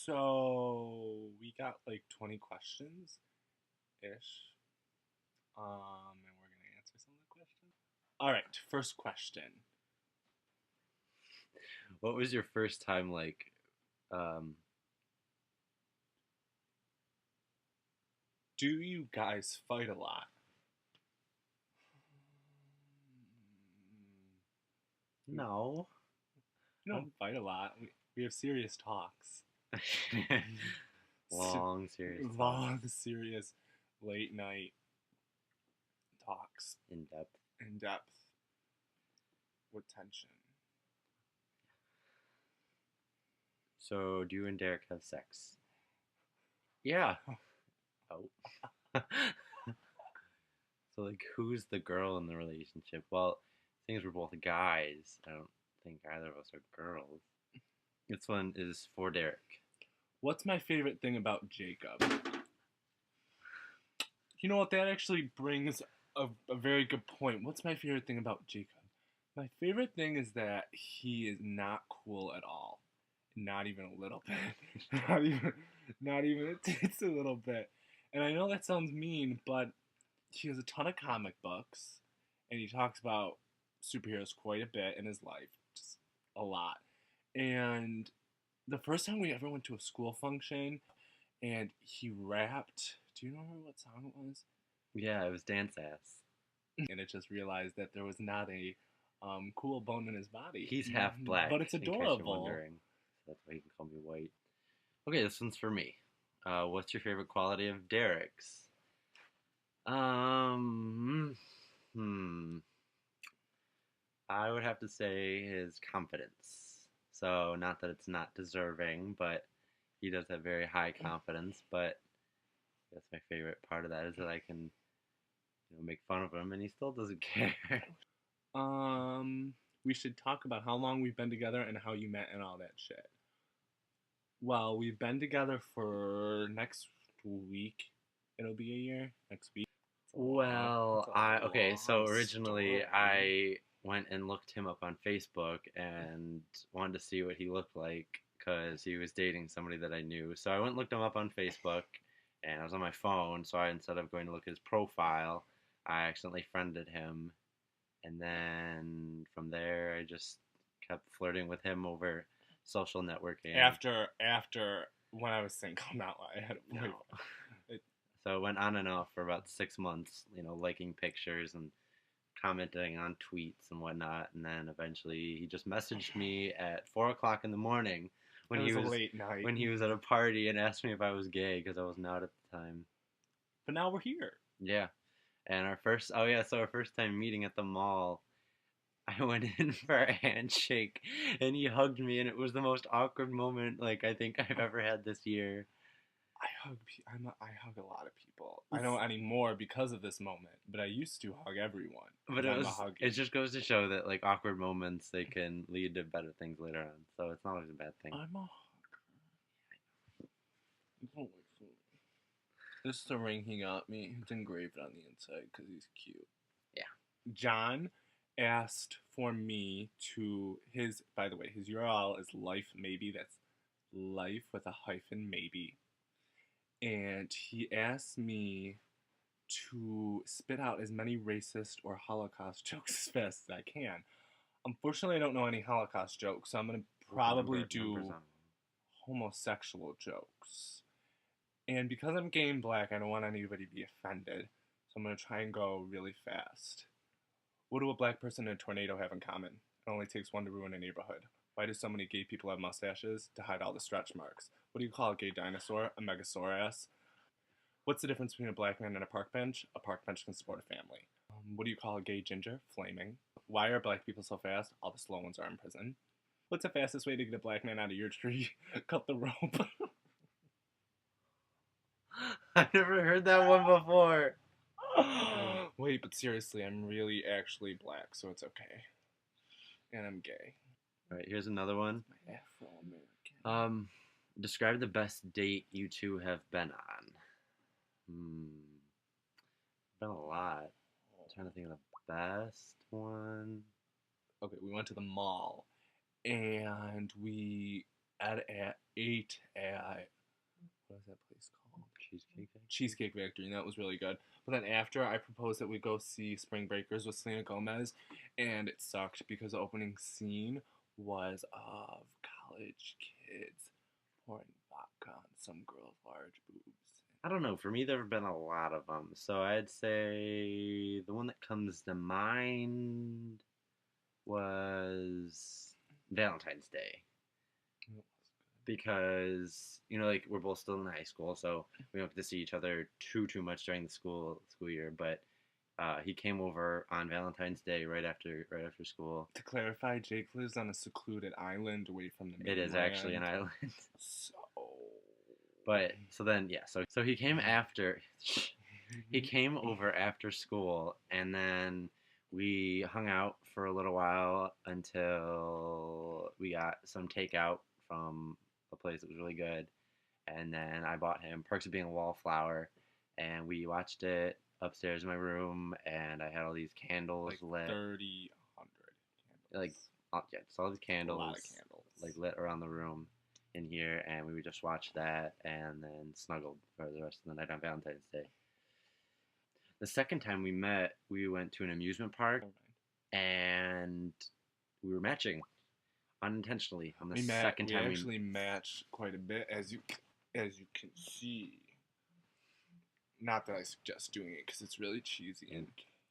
So we got like 20 questions ish. And we're gonna answer some of the questions. All right, first question. What was your first time like? Um, Do you guys fight a lot? We no. don't fight a lot. We have serious talks. Long, serious talk. Long, serious, late night talks In depth. in depth with tension. So, do you and Derek have sex? Yeah. Oh. So, like, who's the girl in the relationship? Well, things we're both guys. I don't think either of us are girls. This one is for Derek. What's my favorite thing about Jacob? You know what? That actually brings a very good point. What's my favorite thing about Jacob? My favorite thing is that he is not cool at all. Not even a little bit. not even it's a little bit. And I know that sounds mean, but he has a ton of comic books and he talks about superheroes quite a bit in his life. Just a lot. And the first time we ever went to a school function and he rapped, do you remember what song it was? Yeah, it was dance ass. And it just realized that there was not a cool bone in his body. He's half black, But it's in case you're adorable. wondering. So that's why he can call me white. Okay, this one's for me. What's your favorite quality of Derek's? Hmm. I would have to say his confidence. So, not that it's not deserving, but he does have very high confidence. But that's my favorite part of that is that I can, make fun of him and he still doesn't care. We should talk about how long we've been together and how you met and all that shit. Well, we've been together for next week. It'll be a year next week. Well, okay, so Long originally story. I went and looked him up on Facebook and wanted to see what he looked like because he was dating somebody that I knew. So I went and looked him up on Facebook and I was on my phone. So instead of going to look at his profile, I accidentally friended him. And then from there, I just kept flirting with him over social networking. After when I was single, not when I had a boyfriend. No. It, So it went on and off for about 6 months, liking pictures and commenting on tweets and whatnot. And then eventually he just messaged me at 4 o'clock in the morning when it he was a was late night. when he was at a party and asked me if I was gay because I was not at the time. But now we're here. Yeah. And our first time meeting at the mall, I went in for a handshake and he hugged me and it was the most awkward moment like I think I've ever had this year. I hug a lot of people. I don't anymore because of this moment, but I used to hug everyone. But I'm a huggy. it just goes to show that like awkward moments they can lead to better things later on. So it's not always a bad thing. I'm a hugger. Don't wait for me. This is the ring he got me. It's engraved on the inside because he's cute. Yeah. John asked for me to his. By the way, his URL is life maybe. That's life with a hyphen maybe. And he asked me to spit out as many racist or Holocaust jokes as fast as I can. Unfortunately, I don't know any Holocaust jokes, so I'm going to probably do homosexual jokes. And because I'm gay and black, I don't want anybody to be offended, so I'm going to try and go really fast. What do a black person and a tornado have in common? It only takes one to ruin a neighborhood. Why do so many gay people have mustaches? To hide all the stretch marks. What do you call a gay dinosaur? A megasaurus. What's the difference between a black man and a park bench? A park bench can support a family. What do you call a gay ginger? Flaming. Why are black people so fast? All the slow ones are in prison. What's the fastest way to get a black man out of your tree? Cut the rope. I've never heard that one before. Wait, but seriously, I'm really actually black, so it's okay. And I'm gay. All right, here's another one. My Afro-American. Describe the best date you two have been on. Been a lot. I'm trying to think of the best one. Okay, we went to the mall, and we ate at what is that place called? Cheesecake Factory? Cheesecake Factory, and that was really good. But then after, I proposed that we go see Spring Breakers with Selena Gomez, and it sucked because the opening scene was of college kids pouring vodka on some girl's large boobs. I don't know. For me, there have been a lot of them. So I'd say the one that comes to mind was Valentine's Day. Because like we're both still in high school, so we don't get to see each other too much during the school year. But he came over on Valentine's Day right after school. To clarify, Jake lives on a secluded island away from the It is mainland. actually an island. So, But so he came after. He came over after school, and then we hung out for a little while until we got some takeout from a place that was really good. And then I bought him Perks of Being a Wallflower, and we watched it upstairs in my room, and I had all these candles like lit. 30, 100 Like, yeah, just all these candles, a lot of candles. like lit around the room in here, and we would just watch that and then snuggled for the rest of the night on Valentine's Day. The second time we met, we went to an amusement park, and we were matching unintentionally on the second time. We actually matched quite a bit, as you can see. Not that I suggest doing it because it's really cheesy and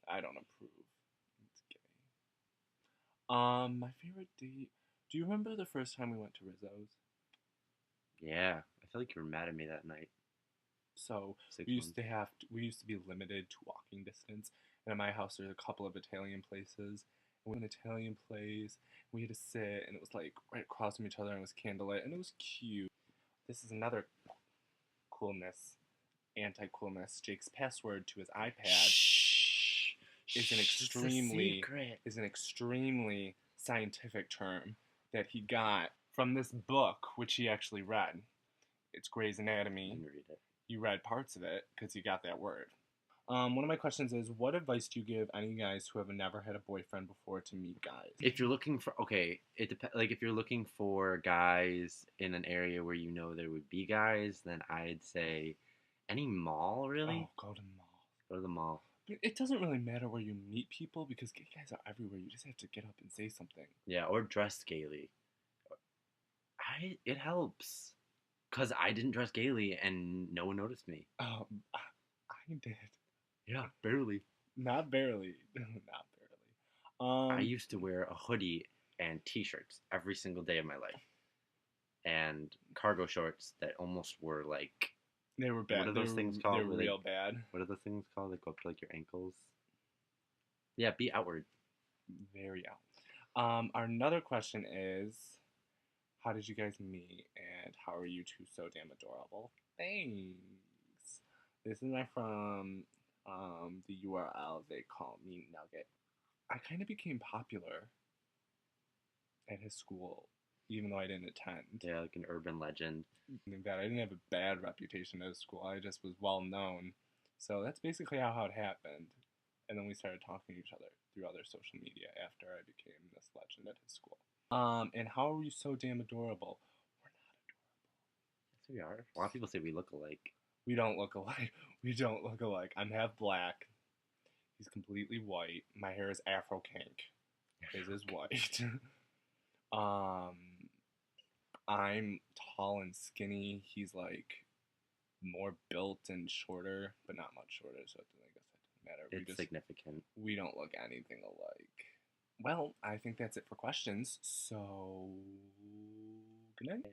I don't approve. It's gay. My favorite date. Do you remember the first time we went to Rizzo's? Yeah, I feel like you were mad at me that night. So we used to be limited to walking distance, and at my house there's a couple of Italian places. And we went to an Italian place. We had to sit, and it was like right across from each other, and it was candlelit, and it was cute. This is another coolness, anti-coolness. Jake's password to his iPad is an extremely scientific term that he got from this book, which he actually read. It's Grey's Anatomy. I didn't read it. You read parts of it because you got that word. One of my questions is, what advice do you give any guys who have never had a boyfriend before to meet guys? If you're looking for, it depends. Like if you're looking for guys in an area where you know there would be guys, then I'd say any mall, really. Oh, go to the mall. Go to the mall. It doesn't really matter where you meet people because gay guys are everywhere. You just have to get up and say something. Yeah, or dress gaily. It helps. Because I didn't dress gaily and no one noticed me. I did. Yeah, barely. Not barely. Not barely. I used to wear a hoodie and t-shirts every single day of my life. And cargo shorts that almost were like... They were bad. What are those things called? They were real bad. What are those things called? They go up to like your ankles? Yeah, be outward. Very out. Another question is... How did you guys meet, and how are you two so damn adorable? Thanks. This is from the URL they call me Nugget. I kind of became popular at his school, even though I didn't attend. Yeah, like an urban legend. That I didn't have a bad reputation at school. I just was well known. So that's basically how it happened. And then we started talking to each other through other social media after I became this legend at his school. And how are we so damn adorable? We're not adorable. Yes, we are. A lot of people say we look alike. We don't look alike. We don't look alike. I'm half black. He's completely white. My hair is Afro kink. His is white. I'm tall and skinny. He's like more built and shorter, but not much shorter, so I guess that doesn't matter. It's significant. We don't look anything alike. Well, I think that's it for questions. So, good night.